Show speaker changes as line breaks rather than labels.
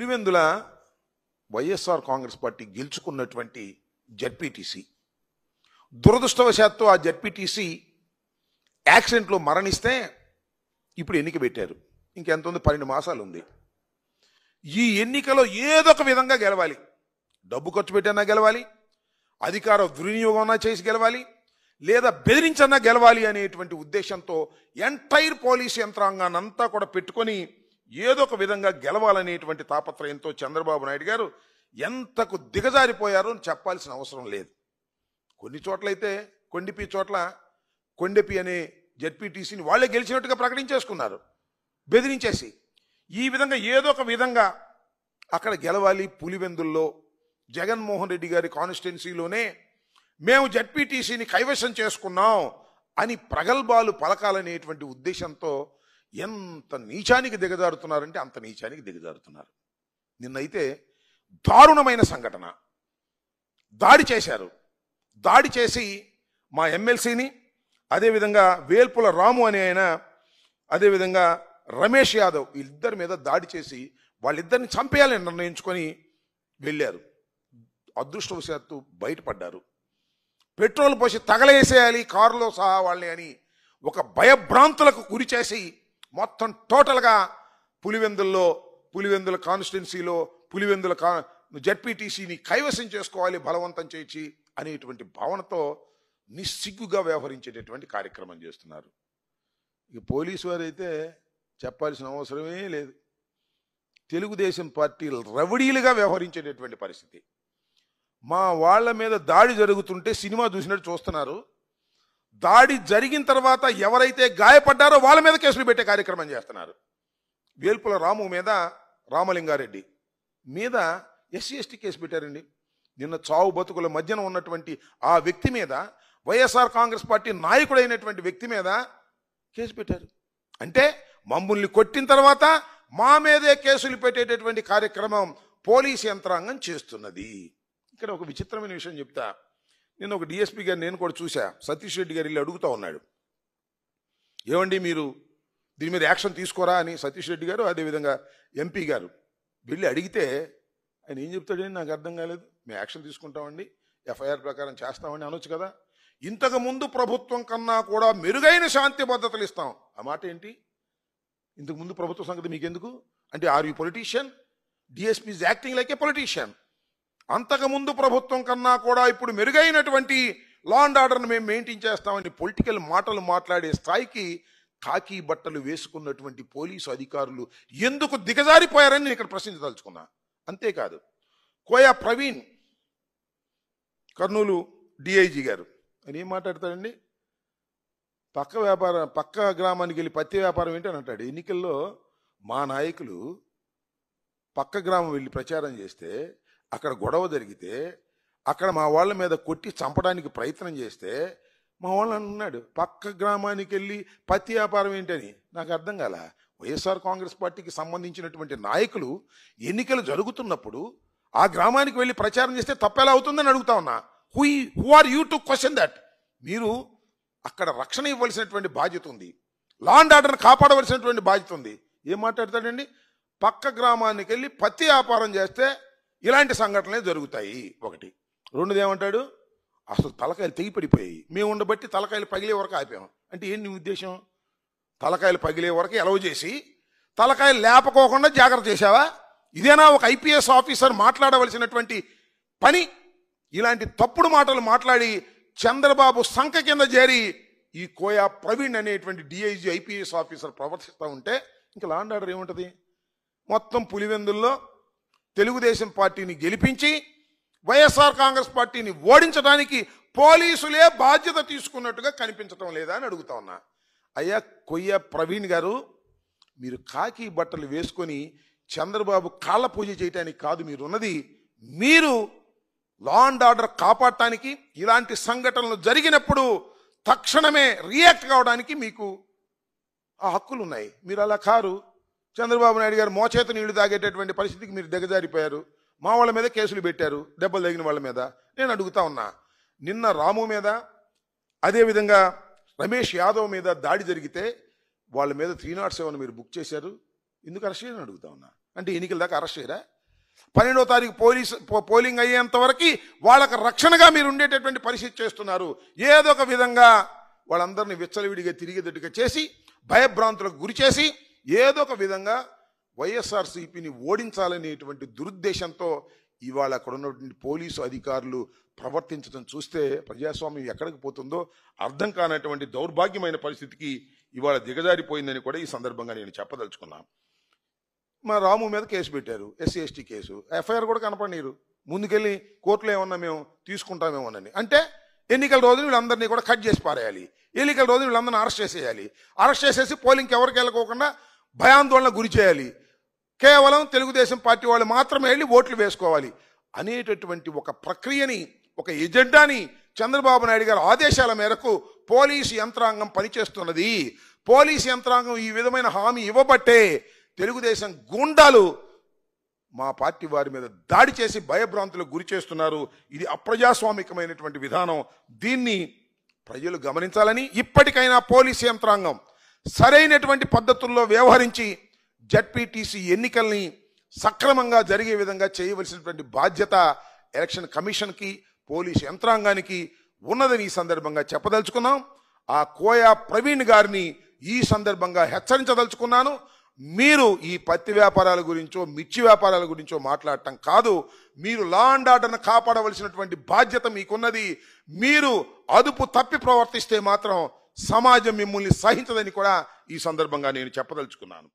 Pulivendula YSR Congress party గెలుచుకున్నటువంటి ZPTC దురదృష్టవశాత్తు ఆ ZPTC యాక్సిడెంట్లో మరణిస్తే ఇప్పుడు ఎన్నిక పెట్టారు. ఇంకెంత ఉంది? 12 మాసాలు ఉంది. ఈ ఎన్నికలో ఏదో ఒక విధంగా గెలవాలి. డబ్బు ఖర్చు పెట్టన్నా గెలవాలి, అధికార దుర్వినియోగం చేసి గెలవాలి, లేదా బెదిరించన్నా గెలవాలి అనేటువంటి ఉద్దేశంతో ఎంటైర్ పోలీస్ యంత్రాంగాన్ని అంతా కూడా పెట్టుకొని ఏదో ఒక విధంగా గెలవాలనేటువంటి తాపత్రయంతో చంద్రబాబు నాయుడు గారు ఎంతకు దిగజారిపోయారో చెప్పాల్సిన అవసరం లేదు. కొన్ని చోట్లయితే కొండెపి అనే జెడ్పీటీసీని వాళ్ళే గెలిచినట్టుగా ప్రకటించేసుకున్నారు బెదిరించేసి. ఈ విధంగా ఏదో ఒక విధంగా అక్కడ గెలవాలి. పులివెందుల్లో జగన్మోహన్ రెడ్డి గారి కాన్స్టిట్యున్సీలోనే మేము జెడ్పీటీసీని కైవశం చేసుకున్నాం అని ప్రగల్భాలు పలకాలనేటువంటి ఉద్దేశంతో ఎంత నీచానికి దిగజారుతున్నారంటే అంత నీచానికి దిగజారుతున్నారు. నిన్నైతే దారుణమైన సంఘటన, దాడి చేశారు. దాడి చేసి మా ఎమ్మెల్సీని, అదేవిధంగా వేల్పుల రాము అనే ఆయన, అదేవిధంగా రమేష్ యాదవ్, వీళ్ళిద్దరి మీద దాడి చేసి వాళ్ళిద్దరిని చంపేయాలని నిర్ణయించుకొని వెళ్ళారు. అదృష్టవశాత్తు బయటపడ్డారు. పెట్రోల్ పోసి తగలేసేయాలి కారులో సహా వాళ్ళని అని ఒక భయభ్రాంతులకు గురి చేసి మొత్తం టోటల్గా పులివెందుల కాన్స్టిట్యున్సీలో పులివెందుల జెడ్పీటీసీని కైవసం చేసుకోవాలి బలవంతం చేసి అనేటువంటి భావనతో నిస్సిగ్గుగా వ్యవహరించేటటువంటి కార్యక్రమం చేస్తున్నారు. ఇక పోలీసు వారు అయితే చెప్పాల్సిన అవసరమే లేదు. తెలుగుదేశం పార్టీ రవడీలుగా వ్యవహరించేటటువంటి పరిస్థితి. మా వాళ్ళ మీద దాడి జరుగుతుంటే సినిమా చూసినట్టు చూస్తున్నారు. దాడి జరిగిన తర్వాత ఎవరైతే గాయపడ్డారో వాళ్ళ మీద కేసులు పెట్టే కార్యక్రమం చేస్తున్నారు. వేల్పుల రాము మీద, రామలింగారెడ్డి మీద ఎస్సీ ఎస్టీ కేసు పెట్టారండి. నిన్న చావు బతుకుల మధ్యన ఉన్నటువంటి ఆ వ్యక్తి మీద, వైఎస్ఆర్ కాంగ్రెస్ పార్టీ నాయకుడైనటువంటి వ్యక్తి మీద కేసు పెట్టారు. అంటే మమ్మల్ని కొట్టిన తర్వాత మా మీదే కేసులు పెట్టేటటువంటి కార్యక్రమం పోలీస్ యంత్రాంగం చేస్తున్నది. ఇక్కడ ఒక విచిత్రమైన విషయం చెప్తా. నేను ఒక డిఎస్పీ గారు నేను కూడా చూసా. సతీష్ రెడ్డి గారు వెళ్ళి అడుగుతూ ఉన్నాడు, ఏమండి మీరు దీని మీద యాక్షన్ తీసుకోరా అని. సతీష్ రెడ్డి గారు అదేవిధంగా ఎంపీ గారు వెళ్ళి అడిగితే ఆయన ఏం చెప్తాడని నాకు అర్థం కాలేదు. మేము యాక్షన్ తీసుకుంటామండి, ఎఫ్ఐఆర్ ప్రకారం చేస్తామని అనొచ్చు కదా. ఇంతకుముందు ప్రభుత్వం కన్నా కూడా మెరుగైన శాంతి భద్రతలు ఇస్తాం. ఆ మాట ఏంటి? ఇంతకుముందు ప్రభుత్వ సంగతి మీకెందుకు అంటే, are you politician? DSP is acting like a politician. అంతకుముందు ప్రభుత్వం కన్నా కూడా ఇప్పుడు మెరుగైనటువంటి లా అండ్ ఆర్డర్ని మేము మెయింటైన్ చేస్తామని పొలిటికల్ మాటలు మాట్లాడే స్థాయికి కాకి బట్టలు వేసుకున్నటువంటి పోలీసు అధికారులు ఎందుకు దిగజారిపోయారని నేను ఇక్కడ ప్రశ్నించదలుచుకున్నా. అంతేకాదు, కోయా ప్రవీణ్ కర్నూలు డిఐజీ గారు ఆయన ఏం మాట్లాడతాడండి? పక్క గ్రామానికి వెళ్ళి పత్తి వ్యాపారం ఏంటి అని అంటాడు. ఎన్నికల్లో మా నాయకులు పక్క గ్రామం వెళ్ళి ప్రచారం చేస్తే, అక్కడ గొడవ జరిగితే, అక్కడ మా వాళ్ళ మీద కొట్టి చంపడానికి ప్రయత్నం చేస్తే మా వాళ్ళు అన్నాడు పక్క గ్రామానికి వెళ్ళి పత్తి వ్యాపారం ఏంటని. నాకు అర్థం కాల. వైఎస్ఆర్ కాంగ్రెస్ పార్టీకి సంబంధించినటువంటి నాయకులు ఎన్నికలు జరుగుతున్నప్పుడు ఆ గ్రామానికి వెళ్ళి ప్రచారం చేస్తే తప్పెలా అవుతుందని అడుగుతా ఉన్నా. Who are you to question that? మీరు అక్కడ రక్షణ ఇవ్వాల్సినటువంటి బాధ్యత ఉంది, లా అండ్ ఆర్డర్ని కాపాడవలసినటువంటి బాధ్యత ఉంది. ఏం మాట్లాడతాడండి? పక్క గ్రామానికి వెళ్ళి పత్తి వ్యాపారం చేస్తే ఇలాంటి సంఘటనలే జరుగుతాయి. ఒకటి. రెండోది ఏమంటాడు? అసలు తలకాయలు తెగిపడిపోయాయి, మేము ఉండబట్టి తలకాయలు పగిలే వరకు ఆపాము. అంటే ఏంటి ఉద్దేశం? తలకాయలు పగిలే వరకు ఎలవ చేసి తలకాయలు లేపకోకుండా జాగ్రత్త చేశావా? ఇదేనా ఒక ఐపీఎస్ ఆఫీసర్ మాట్లాడవలసినటువంటి పని? ఇలాంటి తప్పుడు మాటలు మాట్లాడి చంద్రబాబు సంఖ కింద చేరి ఈ కోయా ప్రవీణ్ అనేటువంటి డిఐజీ ఐపీఎస్ ఆఫీసర్ ప్రవర్తిస్తూ ఉంటే ఇంకా లా అండ్ ఆర్డర్ ఏముంటుంది? మొత్తం పులివెందుల్లో తెలుగుదేశం పార్టీని గెలిపించి వైఎస్ఆర్ కాంగ్రెస్ పార్టీని ఓడించడానికి పోలీసులే బాధ్యత తీసుకున్నట్టుగా కనిపించడం లేదా అని అడుగుతా ఉన్నా. అయ్యా కొయ్య ప్రవీణ్ గారు, మీరు కాకి బట్టలు వేసుకొని చంద్రబాబు కాళ్ళ పూజ చేయటానికి కాదు మీరున్నది. మీరు లా అండ్ ఆర్డర్ కాపాడటానికి, ఇలాంటి సంఘటనలు జరిగినప్పుడు తక్షణమే రియాక్ట్ కావడానికి మీకు ఆ హక్కులు ఉన్నాయి. మీరు అలా కారు. చంద్రబాబు నాయుడు గారు మోచేత నీళ్లు తాగేటటువంటి పరిస్థితికి మీరు దిగజారిపోయారు. మా వాళ్ళ మీద కేసులు పెట్టారు, దెబ్బలు తగిన వాళ్ళ మీద. నేను అడుగుతా ఉన్నా, నిన్న రాము మీద, అదేవిధంగా రమేష్ యాదవ్ మీద దాడి జరిగితే వాళ్ళ మీద 307 మీరు బుక్ చేశారు, ఎందుకు అరెస్ట్ చేయని అడుగుతా ఉన్నా. అంటే ఎన్నికల దాకా అరెస్ట్ చేయరా? 12వ తారీఖు పోలింగ్ అయ్యేంత వరకు వాళ్ళకి రక్షణగా మీరు ఉండేటటువంటి పరిస్థితి చేస్తున్నారు. ఏదో ఒక విధంగా వాళ్ళందరినీ విచ్చలవిడిగా తిరిగేటట్టుగా చేసి భయభ్రాంతులకు గురి చేసి ఏదో ఒక విధంగా వైఎస్ఆర్సీపీని ఓడించాలనేటువంటి దురుద్దేశంతో ఇవాళ అక్కడ ఉన్నటువంటి పోలీసు అధికారులు ప్రవర్తించడం చూస్తే ప్రజాస్వామ్యం ఎక్కడికి పోతుందో అర్థం కానటువంటి దౌర్భాగ్యమైన పరిస్థితికి ఇవాళ దిగజారిపోయిందని కూడా ఈ సందర్భంగా నేను చెప్పదలుచుకున్నాను. మా రాము మీద కేసు పెట్టారు, ఎస్సీ ఎస్టీ కేసు. ఎఫ్ఐఆర్ కూడా కనపడనీరు. ముందుకెళ్ళి కోర్టులో ఏమన్నా మేము తీసుకుంటామేమోనని. అంటే ఎన్నికల రోజు వీళ్ళందరినీ కూడా కట్ చేసి పారేయాలి, ఎన్నికల రోజు వీళ్ళందరినీ అరెస్ట్ చేసేయాలి, అరెస్ట్ చేసేసి పోలింగ్కి ఎవరికి వెళ్ళకోకుండా భయాందోళన గురి చేయాలి, కేవలం తెలుగుదేశం పార్టీ వాళ్ళు మాత్రమే వెళ్ళి ఓట్లు వేసుకోవాలి అనేటటువంటి ఒక ప్రక్రియని, ఒక ఎజెండాని చంద్రబాబు నాయుడు గారి ఆదేశాల మేరకు పోలీసు యంత్రాంగం పనిచేస్తున్నది. పోలీసు యంత్రాంగం ఈ విధమైన హామీ ఇవ్వబట్టే తెలుగుదేశం గూండాలు మా పార్టీ వారి మీద దాడి చేసి భయభ్రాంతులకు గురి చేస్తున్నారు. ఇది అప్రజాస్వామికమైనటువంటి విధానం. దీన్ని ప్రజలు గమనించాలని, ఇప్పటికైనా పోలీసు యంత్రాంగం సరైనటువంటి పద్ధతుల్లో వ్యవహరించి జడ్పీటీసీ ఎన్నికల్ని సక్రమంగా జరిగే విధంగా చేయవలసినటువంటి బాధ్యత ఎలక్షన్ కమిషన్కి, పోలీసు యంత్రాంగానికి ఉన్నదని ఈ సందర్భంగా చెప్పదలుచుకున్నాం. ఆ కోయా ప్రవీణ్ గారిని ఈ సందర్భంగా హెచ్చరించదలుచుకున్నాను. మీరు ఈ పత్తి వ్యాపారాల గురించో మిర్చి వ్యాపారాల గురించో మాట్లాడటం కాదు, మీరు లా అండ్ ఆర్డర్ను కాపాడవలసినటువంటి బాధ్యత మీకున్నది. మీరు అదుపు తప్పి ప్రవర్తిస్తే మాత్రం సమాజం మిమ్మల్ని సహించదని కూడా ఈ సందర్భంగా నేను చెప్పదలుచుకున్నాను.